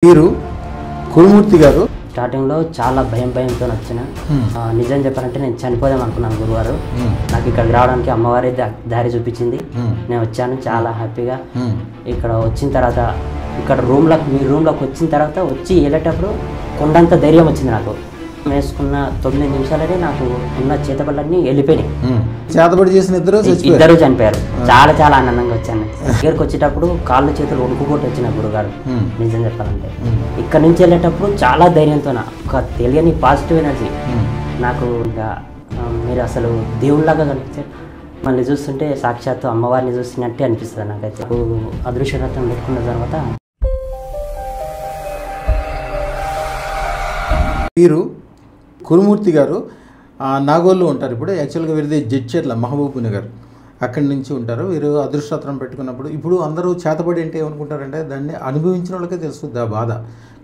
మీరు కురుమూర్తి గారు స్టార్టింగ్లో చాలా భయంతో వచ్చిన నిజం చెప్పాలంటే నేను చనిపోదాం అనుకున్నాను. గురువారు నాకు ఇక్కడికి రావడానికి అమ్మవారి దారి చూపించింది. నేను వచ్చాను చాలా హ్యాపీగా. ఇక్కడ వచ్చిన తర్వాత ఇక్కడ మీ రూమ్లోకి వచ్చిన తర్వాత వచ్చి వెళ్ళేటప్పుడు కొండంత ధైర్యం వచ్చింది నాకు. వేసుకున్న 9 నిమిషాలనే నాకు ఉన్న చేతబడులన్నీ వెళ్ళిపోయినాయి. చేతబడి చేసిన ఇద్దరు చనిపోయారు. చాలా ఆనందంగా వచ్చాను. దగ్గరికి వచ్చేటప్పుడు కాళ్ళు చేతులు వణుకుపోటు వచ్చిన గురుగారు. నిజం చెప్పాలంటే ఇక్కడ నుంచి వెళ్ళేటప్పుడు చాలా ధైర్యంతో ఒక తెలియని పాజిటివ్ ఎనర్జీ నాకు. ఇంకా మీరు అసలు దేవుళ్ళలాగా కనిపించారు. మళ్ళీ చూస్తుంటే సాక్షాత్తు అమ్మవారిని చూస్తున్నట్టే అనిపిస్తుంది నాకైతే. అదృశ్యరథం పెట్టుకున్న తర్వాత మీరు కురుమూర్తి గారు నాగోల్లో ఉంటారు. ఇప్పుడు యాక్చువల్గా వీరిది జడ్చర్ల మహబూబ్ నగర్ అక్కడి నుంచి ఉంటారు. వీరు అదృష్టరత్నం పెట్టుకున్నప్పుడు ఇప్పుడు అందరూ చేతబడి అంటే ఏమనుకుంటారంటే దాన్ని అనుభవించిన వాళ్ళకే తెలుస్తుంది ఆ బాధ.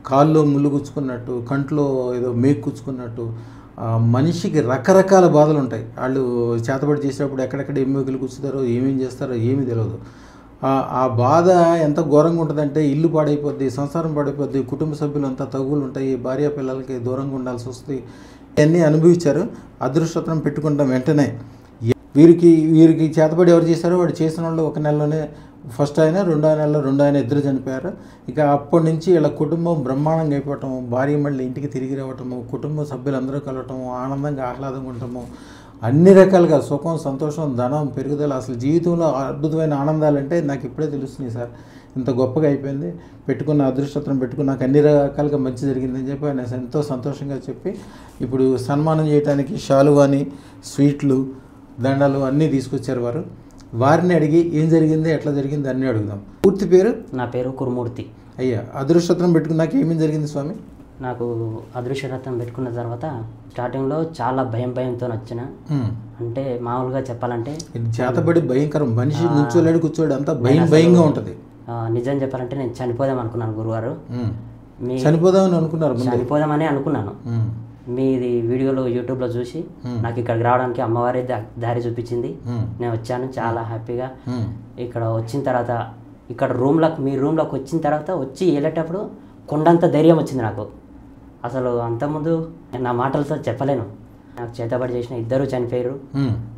కాల్లో ముళ్ళు గుచ్చుకున్నట్టు, కంట్లో ఏదో మేకు గుచ్చుకున్నట్టు, మనిషికి రకరకాల బాధలు ఉంటాయి. వాళ్ళు చేతబడి చేసేటప్పుడు ఎక్కడెక్కడ ఎమ్మెకులు గుచ్చుతారో ఏమేం చేస్తారో ఏమీ తెలియదు. ఆ బాధ ఎంత ఘోరంగా ఉంటుందంటే ఇల్లు పాడైపోద్ది, సంసారం పాడైపోద్ది, కుటుంబ సభ్యులంతా తగులు ఉంటాయి, భార్య పిల్లలకి దూరంగా ఉండాల్సి వస్తుంది. ఇవన్నీ అనుభవించారు. అదృష్టం పెట్టుకుంటాం వెంటనే. వీరికి చేతబడి ఎవరు చేశారో వాడు చేసిన వాళ్ళు ఒక నెలలోనే ఫస్ట్ ఆయన, రెండో ఆయన ఇద్దరు చనిపోయారు. ఇక అప్పటి నుంచి ఇలా కుటుంబం బ్రహ్మాండంగా అయిపోవటము, భార్య మళ్ళీ ఇంటికి తిరిగి రావటము, కుటుంబ సభ్యులందరూ కలవటము, ఆనందంగా ఆహ్లాదంగా ఉండటము, అన్ని రకాలుగా సుఖం, సంతోషం, ధనం, పెరుగుదల, అసలు జీవితంలో అద్భుతమైన ఆనందాలంటే నాకు ఇప్పుడే తెలుస్తున్నాయి సార్. ఇంత గొప్పగా అయిపోయింది. పెట్టుకున్న అదృష్టం పెట్టుకుని నాకు అన్ని రకాలుగా మంచి జరిగిందని చెప్పి ఆయన ఎంతో సంతోషంగా చెప్పి ఇప్పుడు సన్మానం చేయడానికి శాలువాని, స్వీట్లు, దండలు అన్నీ తీసుకొచ్చారు వారు. వారిని అడిగి ఏం జరిగింది, ఎట్లా జరిగింది అన్నీ అడుగుదాం. పూర్తి పేరు? నా పేరు కురుమూర్తి. అయ్యా, అదృష్టం పెట్టుకున్నాక ఏమేమి జరిగింది స్వామి? నాకు అదృశ్యరథం పెట్టుకున్న తర్వాత స్టార్టింగ్లో చాలా భయంతో వచ్చిన. అంటే మామూలుగా చెప్పాలంటే చేతబడి భయంకరం. మనిషి నుంచోలేడు, కూర్చోడు, అంతా భయంగా ఉంటుంది. నిజం చెప్పాలంటే నేను చనిపోదాం అనుకున్నాను గురువారు. చనిపోదామని అనుకున్నాను. మీది వీడియోలో యూట్యూబ్లో చూసి నాకు ఇక్కడికి రావడానికి అమ్మవారి దారి చూపించింది. నేను వచ్చాను చాలా హ్యాపీగా. ఇక్కడ వచ్చిన తర్వాత మీ రూమ్లోకి వచ్చిన తర్వాత వచ్చి వెళ్ళేటప్పుడు కొండంత ధైర్యం వచ్చింది నాకు. అసలు అంతకుముందు నా మాటలతో చెప్పలేను. నాకు చేతబడి చేసిన ఇద్దరు చనిపోయారు.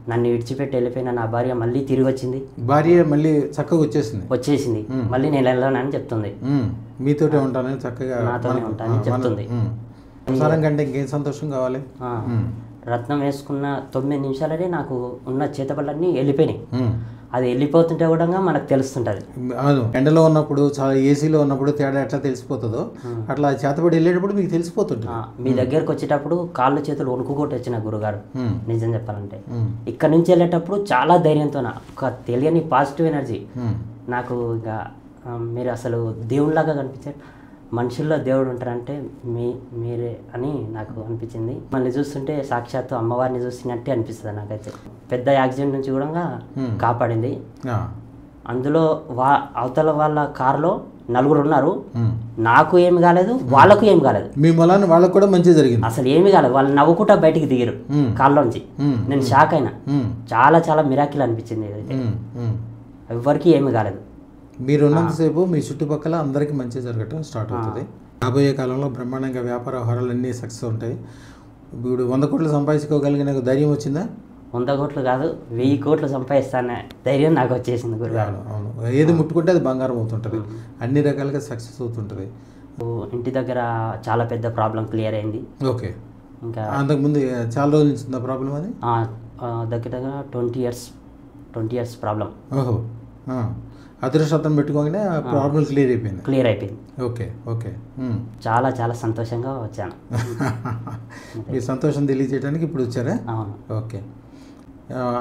నన్ను విడిచిపెట్టి వెళ్ళిపోయిన నా భార్య మళ్ళీ తిరిగి వచ్చింది. భార్య మళ్ళీ చక్కగా వచ్చేసింది. మళ్ళీ నేను వెళ్ళానని చెప్తుంది. మీతోటే ఉంటానని చక్కగా నాతోనే ఉంటానని చెప్తుంది. సంసారం కంటే ఇంకేం సంతోషం కావాలి. రత్నం వేసుకున్న 9 నిమిషాలనే నాకు ఉన్న చేతబడులన్నీ వెళ్ళిపోయినాయి. అది వెళ్ళిపోతుంటే కూడా మనకు తెలుస్తుంటుంది. ఎండలో ఉన్నప్పుడు, చాలా ఏసీలో ఉన్నప్పుడు తేడా ఎట్లా తెలిసిపోతుందో అట్లా చేతబడి వెళ్ళేటప్పుడు మీకు తెలిసిపోతుంది. మీ దగ్గరకు వచ్చేటప్పుడు కాళ్ళు చేతులు వణుకుకోటి వచ్చిన గురుగారు. నిజం చెప్పాలంటే ఇక్కడ నుంచి వెళ్ళేటప్పుడు చాలా ధైర్యంతో ఒక తెలియని పాజిటివ్ ఎనర్జీ నాకు. ఇంకా మీరు అసలు దేవుళ్ళలాగా కనిపించారు. మనుషుల్లో దేవుడు ఉంటారంటే మీరే అని నాకు అనిపించింది. మళ్ళీ చూస్తుంటే సాక్షాత్తు అమ్మవారిని చూసినట్టే అనిపిస్తుంది నాకైతే. పెద్ద యాక్సిడెంట్ నుంచి కూడా కాపాడింది. అందులో అవతల వాళ్ళ కారులో 4 ఉన్నారు. నాకు ఏమి కాలేదు, వాళ్ళకు ఏమి కాలేదు. మీ మూలాన్ని వాళ్ళకు కూడా మంచి జరిగింది. అసలు ఏమి కాలేదు. వాళ్ళు నవ్వుకుంటా బయటికి దిగారు కారులోంచి. నేను షాక్ అయినా. చాలా మిరాకిల్ అనిపించింది. ఎవ్వరికి ఏమి కాలేదు. మీరు ఉన్నంతసేపు మీ చుట్టుపక్కల అందరికీ మంచి జరగటం స్టార్ట్ అవుతుంది. రాబోయే కాలంలో బ్రహ్మాండంగా వ్యాపార వ్యవహారాలు అన్నీ సక్సెస్ ఉంటాయి. ఇప్పుడు 100 కోట్లు సంపాదించుకోగలిగిన ధైర్యం వచ్చిందా? 100 కోట్లు కాదు, 1000 కోట్లు సంపాదిస్తానే ధైర్యం నాకు వచ్చేసింది గురుగారు. అవును, ఏది ముట్టుకుంటే అది బంగారం అవుతుంటుంది. అన్ని రకాలుగా సక్సెస్ అవుతుంటుంది. ఇంటి దగ్గర చాలా పెద్ద ప్రాబ్లం క్లియర్ అయింది. ఓకే. ఇంకా అంతకుముందు చాలా రోజుల నుంచి ఉన్న ప్రాబ్లం అది దగ్గర 20 ఇయర్స్ ప్రాబ్లం. ఓహో. అదృష్టం పెట్టుకోగానే ప్రాబ్లం క్లియర్ అయిపోయింది. ఓకే. చాలా సంతోషంగా వచ్చాను. మీ సంతోషం తెలియజేయడానికి ఇప్పుడు వచ్చారా? అవును. ఓకే.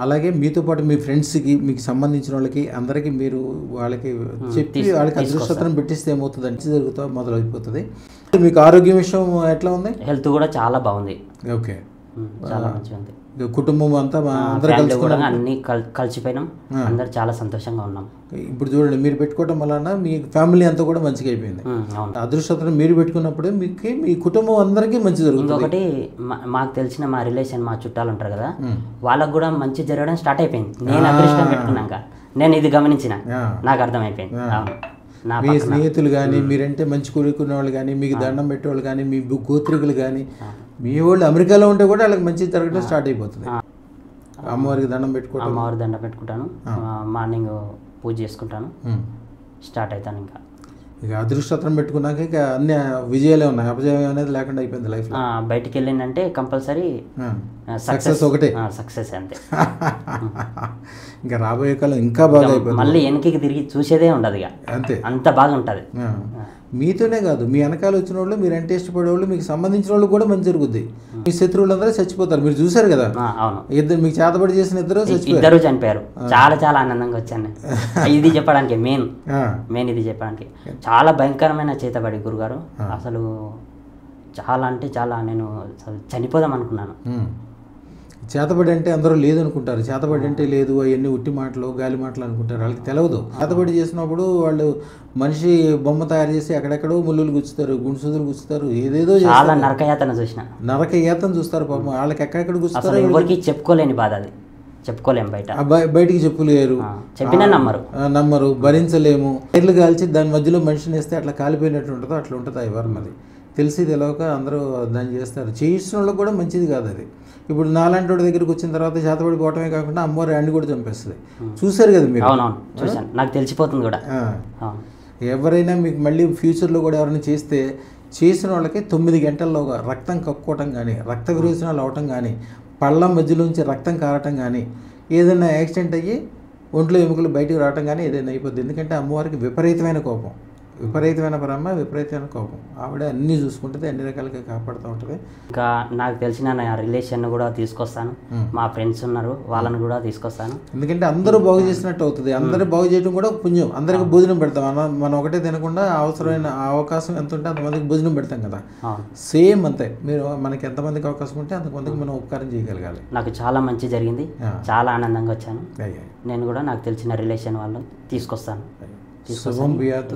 అలాగే మీతో పాటు మీ ఫ్రెండ్స్కి, మీకు సంబంధించిన వాళ్ళకి అందరికీ మీరు వాళ్ళకి చెప్పి వాళ్ళకి అదృష్టం పెట్టిస్తే ఏమవుతుంది అంటే జరుగుతా మొదలైపోతుంది. మీకు ఆరోగ్యం విషయం ఎట్లా ఉంది? హెల్త్ కూడా చాలా బాగుంది. ఓకే. చాలా మంచిగా ఉంది. కుటుంబం అంతా అన్ని కలిసిపోయినాం. అందరు చాలా సంతోషంగా ఉన్నాం. ఇప్పుడు చూడండి, మీరు పెట్టుకోవడం వలన మీ ఫ్యామిలీ అంతా కూడా మంచిగా అయిపోయింది. అదృష్టం మీరు పెట్టుకున్నప్పుడు మీకు మీ కుటుంబం అందరికీ మంచి జరుగుతుంది. ఇంకొకటి మాకు తెలిసిన మా రిలేషన్, మా చుట్టాలు ఉంటారు కదా, వాళ్ళకు కూడా మంచి జరగడం స్టార్ట్ అయిపోయింది. నేను అదృష్టం పెట్టుకున్నాక నేను ఇది గమనించిన, నాకు అర్థమైపోయింది. మీ స్నేహితులు కానీ, మీరంటే మంచి కోరుకునే వాళ్ళు కానీ, మీకు దండం పెట్టేవాళ్ళు కానీ, మీ గోత్రికులు కానీ, మీ వాళ్ళు అమెరికాలో ఉంటే కూడా వాళ్ళకి మంచి జరగడం స్టార్ట్ అయిపోతుంది. అమ్మవారికి దండం పెట్టుకుంటాను, అమ్మవారికి దండం పెట్టుకుంటాను, మార్నింగ్ పూజ చేసుకుంటాను, స్టార్ట్ అవుతాను. ఇక అదృష్టం పెట్టుకున్నాక ఇక అన్ని విజయాలే ఉన్నాయి, అపజయం అనేది లేకుండా అయిపోయింది లైఫ్. బయటికి వెళ్ళిందంటే కంపల్సరీ సక్సెస్ ఒకటే, సక్సెస్ అంతే. ఇంకా రాబోయే కాలం ఇంకా బాగా అయిపోతుంది, మళ్ళీ వెనక్కి తిరిగి చూసేదే ఉండదు ఇక, అంతే, అంత బాగా ఉంటుంది. మీతోనే కాదు, మీ వెనకాల వచ్చిన వాళ్ళు, మీరు అంటే ఇష్టపడే వాళ్ళు, మీకు సంబంధించిన వాళ్ళు కూడా మంచి జరుగుద్ది. మీ శత్రువులందరూ చచ్చిపోతారు, మీరు చూసారు కదా. అవును, ఇద్దరు మీకు చేతబడి చేసిన ఇద్దరు చనిపోయారు. చాలా చాలా ఆనందంగా వచ్చాను. ఇది చెప్పడానికి మెయిన్ ఇది చెప్పడానికి చాలా భయంకరమైన చేతబడి గురుగారు. అసలు చాలా అంటే చాలా, నేను అసలు చనిపోదాం అనుకున్నాను. చేతబడి అంటే అందరూ లేదనుకుంటారు, చేతబడి అంటే లేదు, అవన్నీ ఉట్టి మాటలు, గాలి మాటలు అనుకుంటారు, వాళ్ళకి తెలియదు. చేతబడి చేసినప్పుడు వాళ్ళు మనిషి బొమ్మ తయారు చేసి అక్కడెక్కడో ముళ్ళులు గుచ్చుతారు, గుండుసూదులు గుచ్చుతారు, ఏదేదో చాలా నరకయాతన చూసిన, నరకయాతన చూస్తారు పాపం. వాళ్ళకి ఎక్కడెక్కడ గుచ్చుతారు, ఎవరికి చెప్పుకోలేని బాధ అది, చెప్పుకోలేము. బయటికి చెప్పులేరు, చెప్పినా నమ్మరు, భరించలేము. నీళ్ళు కాల్చి దాని మధ్యలో మనిషిని వేస్తే అట్లా కాలిపోయినట్టు ఉంటుందో అట్లా ఉంటుంది ఆ వరం. అది తెలిసి తెలియక అందరూ దాన్ని చేస్తారు. చేయించిన వాళ్ళకి కూడా మంచిది కాదు అది. ఇప్పుడు నాలాంటి వాడి దగ్గరికి వచ్చిన తర్వాత చేతబడిపోవటమే కాకుండా అమ్మవారి అండి కూడా చంపేస్తుంది. చూసారు కదా మీరు? చూసాను, నాకు తెలిసిపోతుంది కూడా. ఎవరైనా మీకు మళ్ళీ ఫ్యూచర్లో కూడా ఎవరైనా చేసిన వాళ్ళకి 9 గంటల్లోగా రక్తం కక్కుకోవటం కానీ, రక్త విరోచనాలు అవటం కానీ, పళ్ళ మధ్యలోంచి రక్తం కారటం కానీ, ఏదైనా యాక్సిడెంట్ అయ్యి ఒంట్లో ఎముకలు బయటకు రావటం కానీ ఏదైనా అయిపోద్ది. ఎందుకంటే అమ్మవారికి విపరీతమైన కోపం, విపరీతమైన బ్రహ్మ, విపరీతమైన కోపం. ఆవిడ అన్నీ చూసుకుంటుంది, అన్ని రకాలుగా కాపాడుతూ ఉంటుంది. ఇంకా నాకు తెలిసిన నా రిలేషన్ కూడా తీసుకొస్తాను, మా ఫ్రెండ్స్ ఉన్నారు వాళ్ళని కూడా తీసుకొస్తాను. ఎందుకంటే అందరూ బాగు చేసినట్టు అవుతుంది. అందరూ బాగు చేయడం కూడా పుణ్యం. అందరికి భోజనం పెడతాం, మనం ఒకటే తినకుండా అవసరమైన అవకాశం ఎంత ఉంటే అంతమందికి భోజనం పెడతాం కదా. సేమ్ అంతే, మీరు మనకి ఎంతమందికి అవకాశం ఉంటే అంతమందికి మనం ఉపకారం చేయగలగాలి. నాకు చాలా మంచి జరిగింది, చాలా ఆనందంగా వచ్చాను. నేను కూడా నాకు తెలిసిన రిలేషన్ వాళ్ళని తీసుకొస్తాను. శుభం బియాత్.